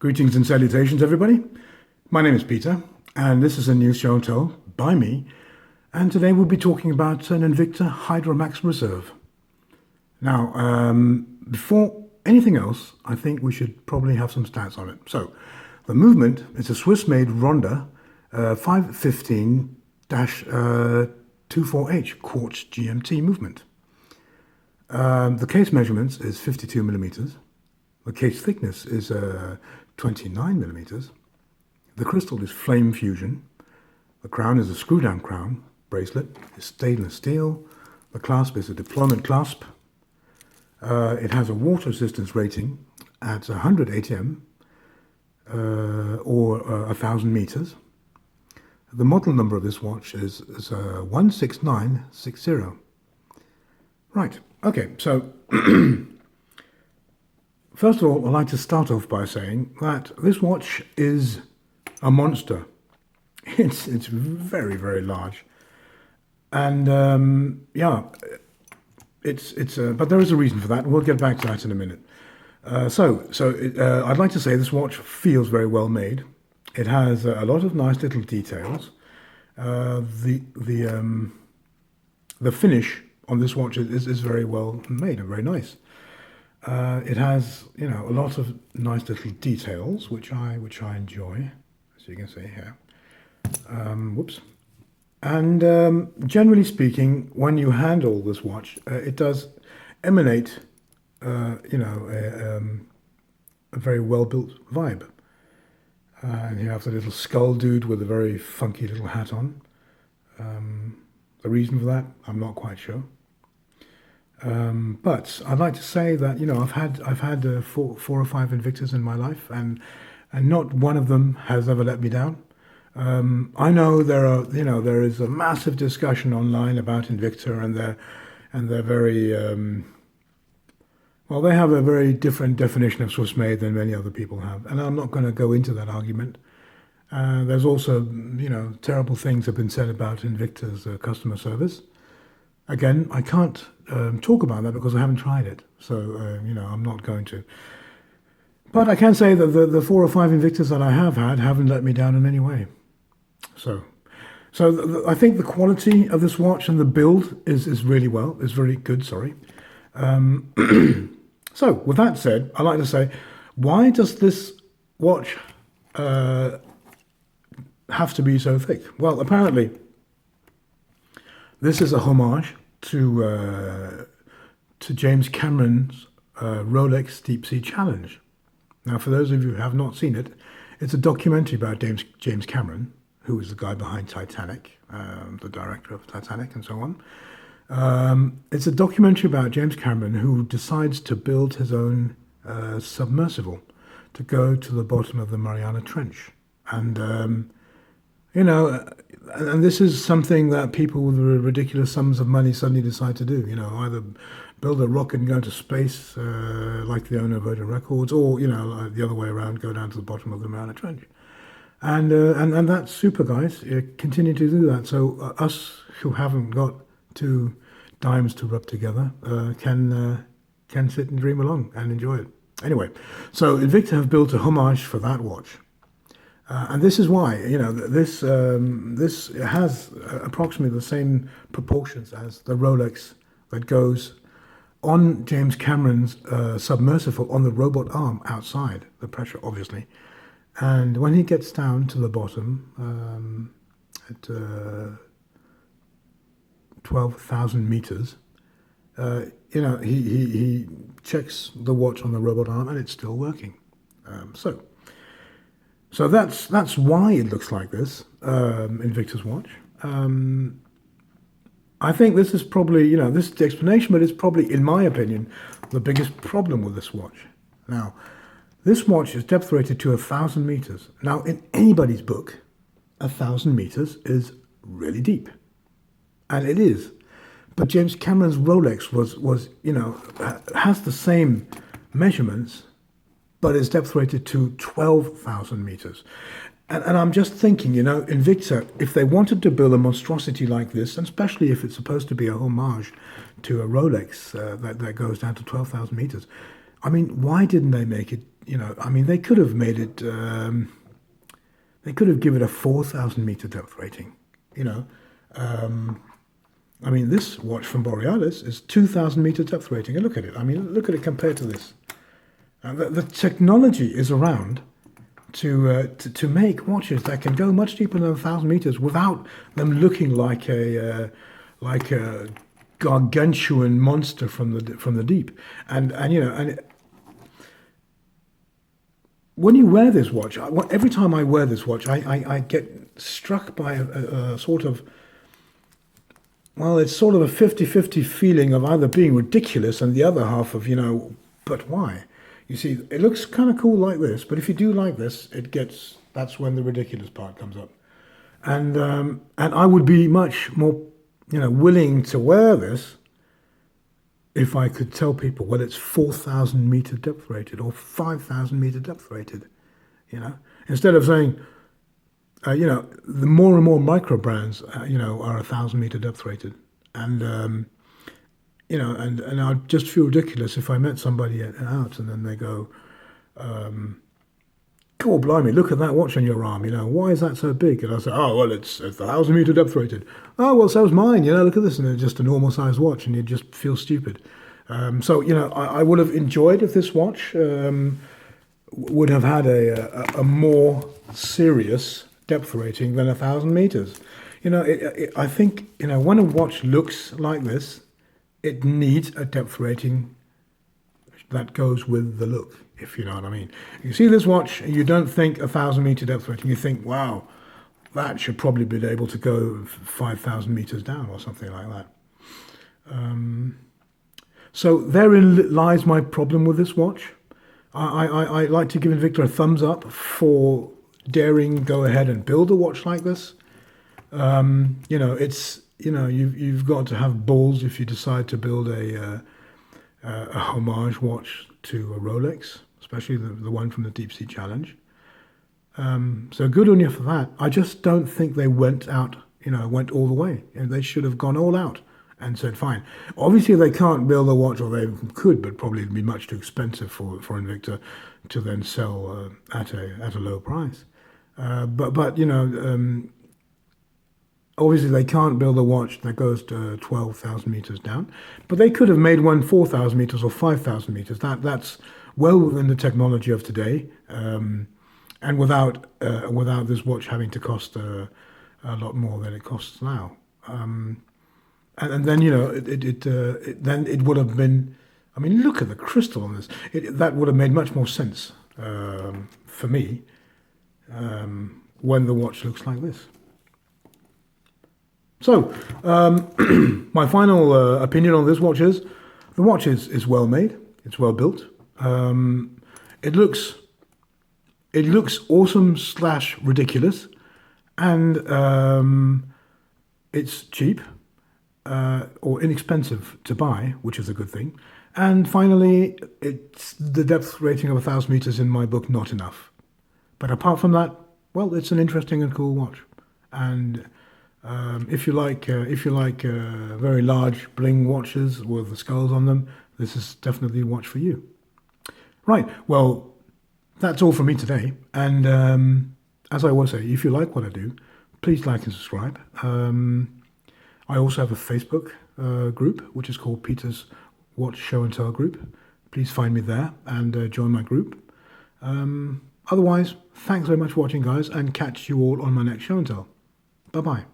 Greetings and salutations, everybody. My name is Peter, and this is a new show and tell by me. And today we'll be talking about an Invicta Hydromax Reserve. Now, before anything else, I think we should probably have some stats on it. So, the movement is a Swiss-made Ronda 515-24H quartz GMT movement. The case measurements is 52 millimeters. The case thickness is 29 millimeters. The crystal is flame fusion. The crown is a screw-down crown. Bracelet is stainless steel. The clasp is a deployment clasp. It has a water resistance rating at 100 ATM or 1,000 meters. The model number of this watch is 16960. Right, okay, so first of all, I'd like to start off by saying that this watch is a monster. It's very, very large. And but there is a reason for that, and we'll get back to that in a minute. I'd like to say this watch feels very well made. It has a lot of nice little details. The finish on this watch is very well made and very nice. It has a lot of nice little details which I enjoy, as you can see here. And generally speaking, when you handle this watch, it does emanate, a very well-built vibe. And you have the little skull dude with a very funky little hat on. The reason for that, I'm not quite sure. But I'd like to say that I've had four or five Invictas in my life, and not one of them has ever let me down. I know there is a massive discussion online about Invicta, and they're very they have a very different definition of Swiss made than many other people have, and I'm not going to go into that argument. There's also terrible things have been said about Invicta's customer service. Again, I can't talk about that because I haven't tried it, so I'm not going to. But I can say that the 4 or 5 Invictas that I have had haven't let me down in any way. So I think the quality of this watch and the build is very good. Sorry. So with that said, I'd like to say, why does this watch have to be so thick? Well, apparently, this is a homage to James Cameron's Rolex Deep Sea Challenge. Now, for those of you who have not seen it, it's a documentary about James Cameron, who is the guy behind Titanic, the director of Titanic and so on. It's a documentary about James Cameron who decides to build his own submersible to go to the bottom of the Mariana Trench. And, and this is something that people with ridiculous sums of money suddenly decide to do, either build a rocket and go into space, like the owner of Virgin Records, or, the other way around, go down to the bottom of the Mariana Trench. And that's super, guys. Continue to do that. So us who haven't got 2 dimes to rub together can sit and dream along and enjoy it. Anyway, so Invicta have built a homage for that watch. And this is why, this has approximately the same proportions as the Rolex that goes on James Cameron's submersible on the robot arm outside, the pressure, obviously. And when he gets down to the bottom at 12,000 meters, he checks the watch on the robot arm and it's still working. So that's why it looks like this, Invicta's watch. I think this is probably, this is the explanation, but it's probably, in my opinion, the biggest problem with this watch. Now, this watch is depth rated to 1,000 meters. Now, in anybody's book, 1,000 meters is really deep. And it is. But James Cameron's Rolex was has the same measurements, but is depth rated to 12,000 meters. And I'm just thinking, Invicta, if they wanted to build a monstrosity like this, and especially if it's supposed to be a homage to a Rolex that goes down to 12,000 meters, I mean, why didn't they make it? I mean, they could have made it. They could have given it a 4,000 meter depth rating. You know, I mean, this watch from Borealis is 2,000 meter depth rating. And look at it. I mean, look at it compared to this. The technology is around to make watches that can go much deeper than 1,000 meters without them looking like a gargantuan monster from the deep. And when you wear this watch, every time I wear this watch, I get struck by a sort of, well, it's sort of a 50-50 feeling of either being ridiculous and the other half of, but why? You see, it looks kind of cool like this, but if you do like this, that's when the ridiculous part comes up. And I would be much more, willing to wear this if I could tell people, well, it's 4,000 meter depth rated or 5,000 meter depth rated, instead of saying, the more and more micro brands, are 1,000 meter depth rated. And, and I'd just feel ridiculous if I met somebody out and then they go, God blimey, look at that watch on your arm, why is that so big? And I say, oh, well, it's 1,000 meter depth rated. Oh, well, so's mine, look at this. And it's just a normal sized watch and you just feel stupid. So, I would have enjoyed if this watch would have had a more serious depth rating than 1,000 meters. I think, when a watch looks like this, it needs a depth rating that goes with the look, if you know what I mean. You see this watch, and you don't think 1,000 meter depth rating. You think, wow, that should probably be able to go 5,000 meters down or something like that. So therein lies my problem with this watch. I like to give Invicta a thumbs up for daring go ahead and build a watch like this. It's you've got to have balls if you decide to build a homage watch to a Rolex, especially the one from the Deep Sea Challenge. So good on you for that. I just don't think they went all the way. And they should have gone all out and said, fine. Obviously, they can't build a watch, or they could, but probably it'd be much too expensive for Invicta to then sell at a low price. Obviously, they can't build a watch that goes to 12,000 meters down, but they could have made one 4,000 meters or 5,000 meters. That's well within the technology of today, and without this watch having to cost a lot more than it costs now. And then then it would have been. I mean, look at the crystal on this. That would have made much more sense for me when the watch looks like this. So, my final opinion on this watch is, the watch is well made. It's well built. It looks awesome / ridiculous, and it's cheap or inexpensive to buy, which is a good thing. And finally, it's the depth rating of 1,000 meters in my book not enough. But apart from that, well, it's an interesting and cool watch. And if you like very large bling watches with the skulls on them, this is definitely a watch for you. Right. Well, that's all from me today. And as I always say, if you like what I do, please like and subscribe. I also have a Facebook group, which is called Peter's Watch Show and Tell Group. Please find me there and join my group. Otherwise, thanks very much for watching, guys, and catch you all on my next Show and Tell. Bye-bye.